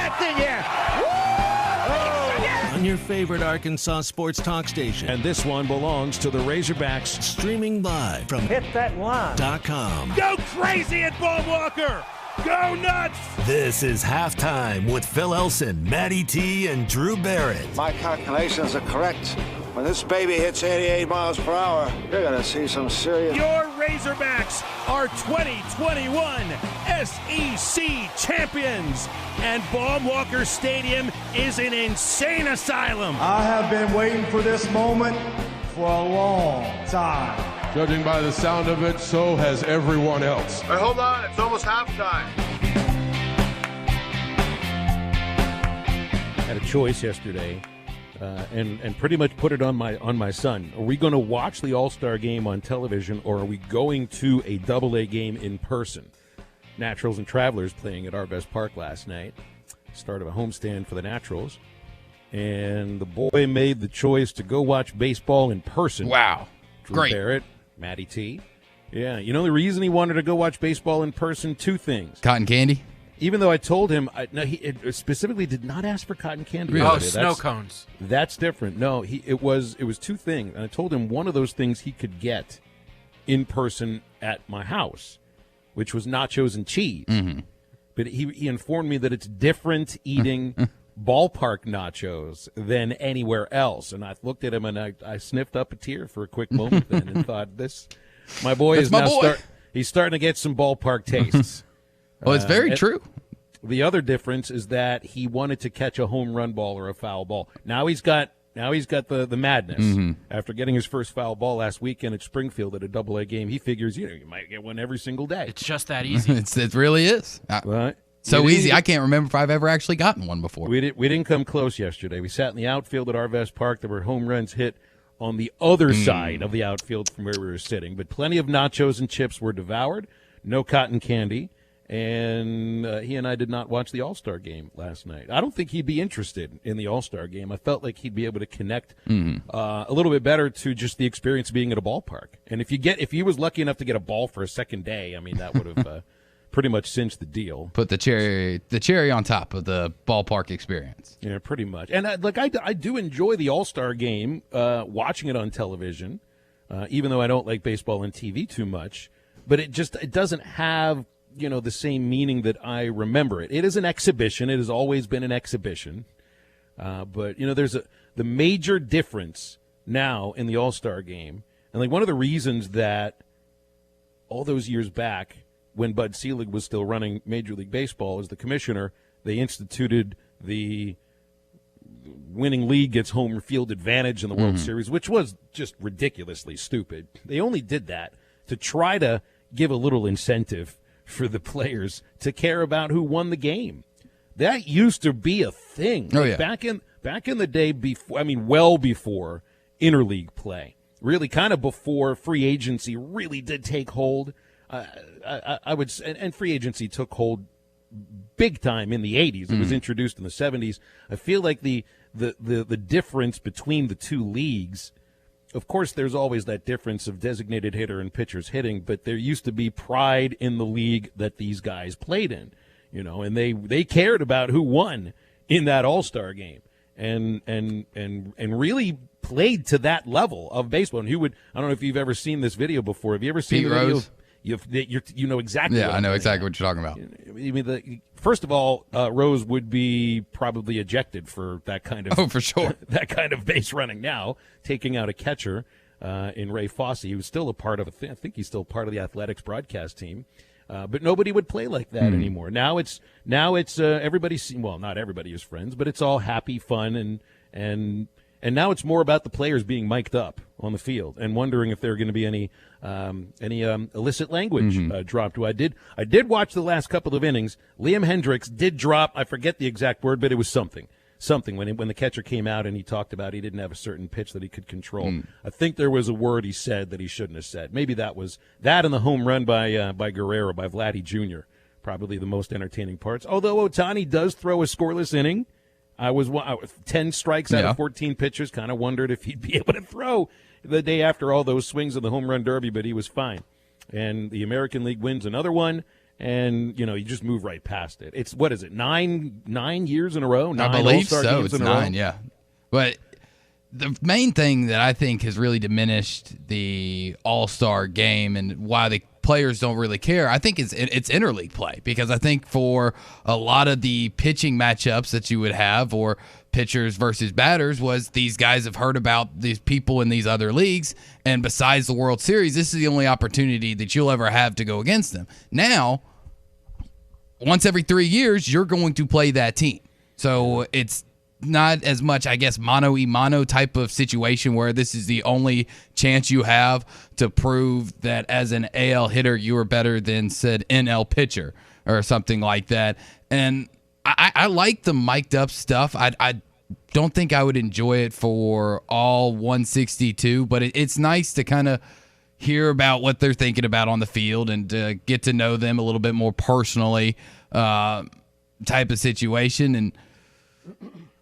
that thing, yeah. On your favorite Arkansas sports talk station. And this one belongs to the Razorbacks, streaming live from hitthatline.com. Go crazy at Bob Walker. Go nuts. This is Halftime with Phil Elson, Matty T, and Drew Barrett. My calculations are correct. When this baby hits 88 miles per hour, you're going to see some serious... Your Razorbacks are 2021 SEC champions. And Bob Walker Stadium is an insane asylum. I have been waiting for this moment for a long time. Judging by the sound of it, so has everyone else. Hey, hold on, it's almost halftime. Had a choice yesterday, and pretty much put it on my son. Are we going to watch the All-Star game on television, or are we going to a Double-A game in person? Naturals and Travelers playing at Arvest Park last night. Start of a homestand for the Naturals. And the boy made the choice to go watch baseball in person. Wow. Drew Great. Barrett, Matty T. Yeah, you know the reason he wanted to go watch baseball in person? Two things. Cotton candy? Even though I told him, he specifically did not ask for cotton candy. Really? Oh, snow cones. That's different. No, it was two things. And I told him one of those things he could get in person at my house, which was nachos and cheese. Mm-hmm. But he informed me that it's different eating ballpark nachos than anywhere else. And I looked at him and I sniffed up a tear for a quick moment then and thought, my boy That's is my now boy. He's starting to get some ballpark tastes. Well, it's very true. The other difference is that he wanted to catch a home run ball or a foul ball. Now he's got the madness. After getting his first foul ball last weekend at Springfield at a Double-A game. He figures, you might get one every single day. It's just that easy. It really is. Right? So easy, I can't remember if I've ever actually gotten one before. We didn't come close yesterday. We sat in the outfield at Arvest Park. There were home runs hit on the other side of the outfield from where we were sitting. But plenty of nachos and chips were devoured. No cotton candy. And he and I did not watch the All-Star game last night. I don't think he'd be interested in the All-Star game. I felt like he'd be able to connect a little bit better to just the experience of being at a ballpark. And if he was lucky enough to get a ball for a second day, I mean, that would have pretty much cinched the deal. Put the cherry on top of the ballpark experience. Yeah, pretty much. And I do enjoy the All-Star game, watching it on television, even though I don't like baseball on TV too much. But it doesn't have the same meaning that I remember it. It is an exhibition. It has always been an exhibition. But there's the major difference now in the All-Star game. And one of the reasons that all those years back when Bud Selig was still running Major League Baseball as the commissioner, they instituted the winning league gets home field advantage in the World Series, which was just ridiculously stupid. They only did that to try to give a little incentive for the players to care about who won the game. That used to be a thing. Oh, yeah. Back in the day before, well before interleague play, really kind of before free agency really did take hold. I would say, and free agency took hold big time in the 80s. It was introduced in the 70s. I feel like the difference between the two leagues, of course, there's always that difference of designated hitter and pitchers hitting, but there used to be pride in the league that these guys played in, and they cared about who won in that All-Star game, and really played to that level of baseball. And I don't know if you've ever seen this video before. Have you ever seen Pete the video? Rose? You know exactly. Yeah, I know exactly what you're talking about. I mean, first of all, Rose would be probably ejected for that kind of for sure that kind of base running now, taking out a catcher in Ray Fosse. He was still a part of I think he's still part of the Athletics broadcast team, but nobody would play like that anymore. Now it's everybody's not everybody is friends, but it's all happy fun and now it's more about the players being mic'd up on the field and wondering if there are going to be any illicit language dropped. I did watch the last couple of innings. Liam Hendricks did drop, I forget the exact word, but it was something when the catcher came out and he talked about he didn't have a certain pitch that he could control. I think there was a word he said that he shouldn't have said. Maybe that was that and the home run by Guerrero, by Vladdy Jr., probably the most entertaining parts. Although Ohtani does throw a scoreless inning. I was 10 strikes out of 14 pitches. Kind of wondered if he'd be able to throw the day after all those swings in the home run derby, but he was fine. And the American League wins another one, and you just move right past it. It's what is it? 9 years in a row? 9 I believe All-Star so. games It's in a row? 9, yeah. But the main thing that I think has really diminished the All-Star game and why the players don't really care, I think it's interleague play, because I think for a lot of the pitching matchups that you would have, or pitchers versus batters, was these guys have heard about these people in these other leagues, and besides the World Series, this is the only opportunity that you'll ever have to go against them. Now, once every 3 years, you're going to play that team. So it's not as much, I guess, mano-a-mano type of situation where this is the only chance you have to prove that as an AL hitter you are better than said NL pitcher or something like that. And I like the mic'd up stuff. I don't think I would enjoy it for all 162, but it's nice to kind of hear about what they're thinking about on the field and get to know them a little bit more personally, type of situation. And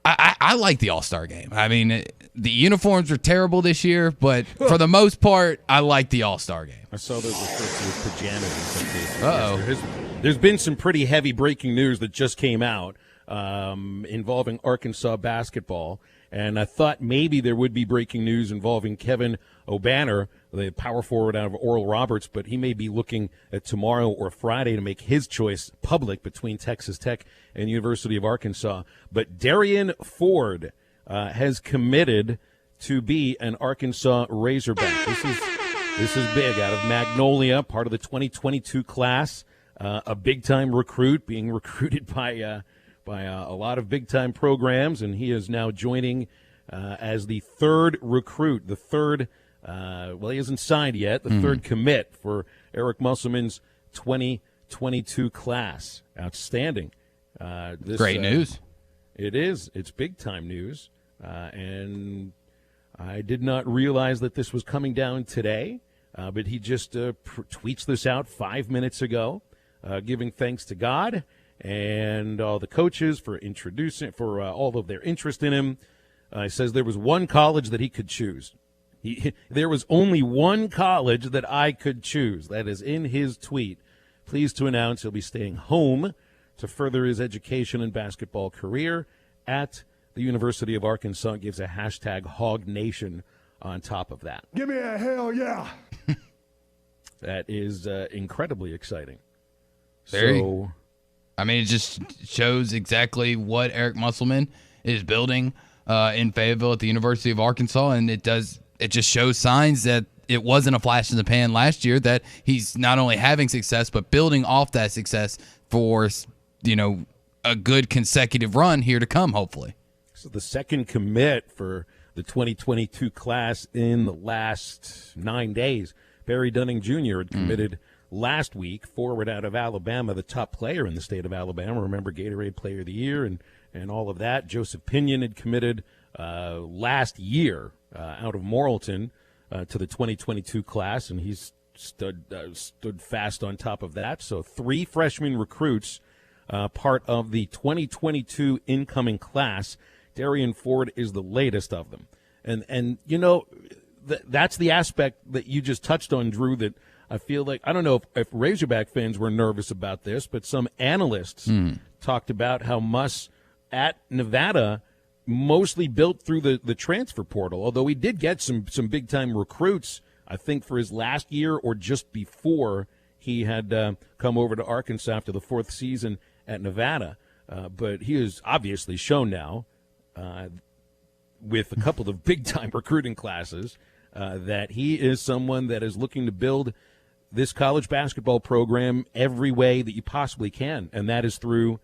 I like the All-Star game. I mean, the uniforms are terrible this year, but for the most part, I like the All-Star game. I saw those referred to as pajamas in some cases. Uh-oh. There's been some pretty heavy breaking news that just came out involving Arkansas basketball, and I thought maybe there would be breaking news involving Kevin O'Banner, the power forward out of Oral Roberts, but he may be looking at tomorrow or Friday to make his choice public between Texas Tech and University of Arkansas. But Darian Ford has committed to be an Arkansas Razorback. This is big, out of Magnolia, part of the 2022 class, a big-time recruit, being recruited by a lot of big-time programs, and he is now joining as the third recruit, the third, he hasn't signed yet, the third commit for Eric Musselman's 2022 class. Outstanding. Great news. It is. It's big-time news, and I did not realize that this was coming down today, but he just tweets this out 5 minutes ago, giving thanks to God and all the coaches for all of their interest in him. He says there was one college that he could choose. There was only one college that I could choose. That is in his tweet. Pleased to announce he'll be staying home to further his education and basketball career at the University of Arkansas. Gives a hashtag Hog Nation on top of that. Give me a hell yeah. That is incredibly exciting. I mean, it just shows exactly what Eric Musselman is building in Fayetteville at the University of Arkansas, and it just shows signs that it wasn't a flash in the pan last year, that he's not only having success but building off that success for a good consecutive run here to come, hopefully. So the second commit for the 2022 class in the last 9 days. Barry Dunning Jr. had committed last week, forward out of Alabama, the top player in the state of Alabama. Remember, Gatorade Player of the Year and all of that. Joseph Pinion had committed last year out of Morrilton to the 2022 class, and he's stood fast on top of that. So 3 freshman recruits, part of the 2022 incoming class. Darian Ford is the latest of them. And that's the aspect that you just touched on, Drew, that I feel like, I don't know if Razorback fans were nervous about this, but some analysts talked about how Muss at Nevada mostly built through the transfer portal, although he did get some big-time recruits, I think, for his last year or just before he had come over to Arkansas after the 4th season at Nevada. But he has obviously shown now, with a couple of big-time recruiting classes, that he is someone that is looking to build this college basketball program every way that you possibly can, and that is through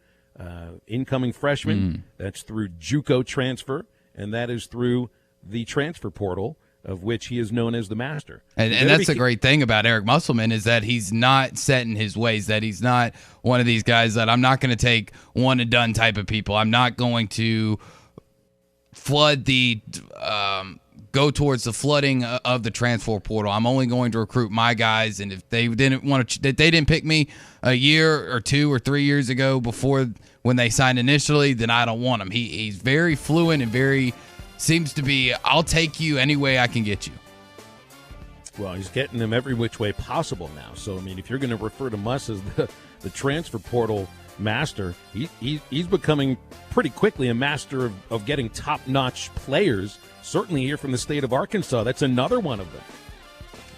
incoming freshmen, that's through JUCO transfer, and that is through the transfer portal, of which he is known as the master. And that's the great thing about Eric Musselman, is that he's not set in his ways, that he's not one of these guys that I'm not going to take one-and-done type of people. I'm not going to flood go towards the flooding of the transfer portal. I'm only going to recruit my guys, and if they didn't pick me a year or 2 or 3 years ago before when they signed initially, then I don't want him. He's very fluent and seems to be, I'll take you any way I can get you. Well, he's getting them every which way possible now. So, I mean, if you're going to refer to Muss as the transfer portal master. He's becoming pretty quickly a master of getting top-notch players, certainly here from the state of Arkansas. That's another one of them.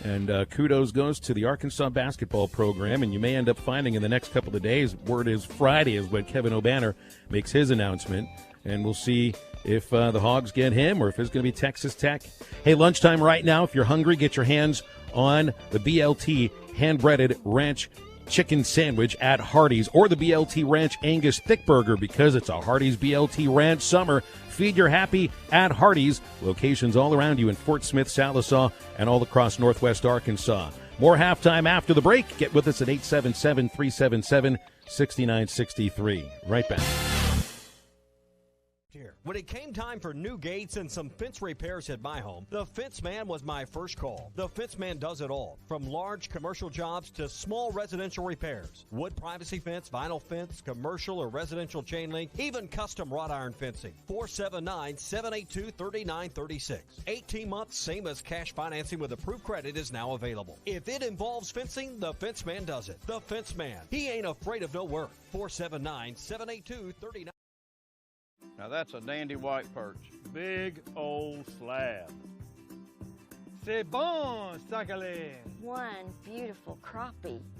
And kudos goes to the Arkansas basketball program, and you may end up finding in the next couple of days, word is Friday is when Kevin O'Banner makes his announcement, and we'll see if the Hogs get him or if it's going to be Texas Tech. Hey, lunchtime right now, if you're hungry, get your hands on the BLT hand-breaded ranch chicken sandwich at Hardee's or the BLT Ranch Angus Thick Burger, because it's a Hardee's BLT Ranch summer. Feed your happy at Hardee's. Locations all around you in Fort Smith, Sallisaw, and all across Northwest Arkansas. More halftime after the break. Get with us at 877-377-6963. Right back. When it came time for new gates and some fence repairs at my home, the Fence Man was my first call. The Fence Man does it all, from large commercial jobs to small residential repairs. Wood privacy fence, vinyl fence, commercial or residential chain link, even custom wrought iron fencing. 479-782-3936. 18 months, same as cash financing with approved credit is now available. If it involves fencing, the Fence Man does it. The Fence Man. He ain't afraid of no work. 479-782-3936. Now that's a dandy white perch. Big old slab. C'est bon, sacalé. One beautiful crappie.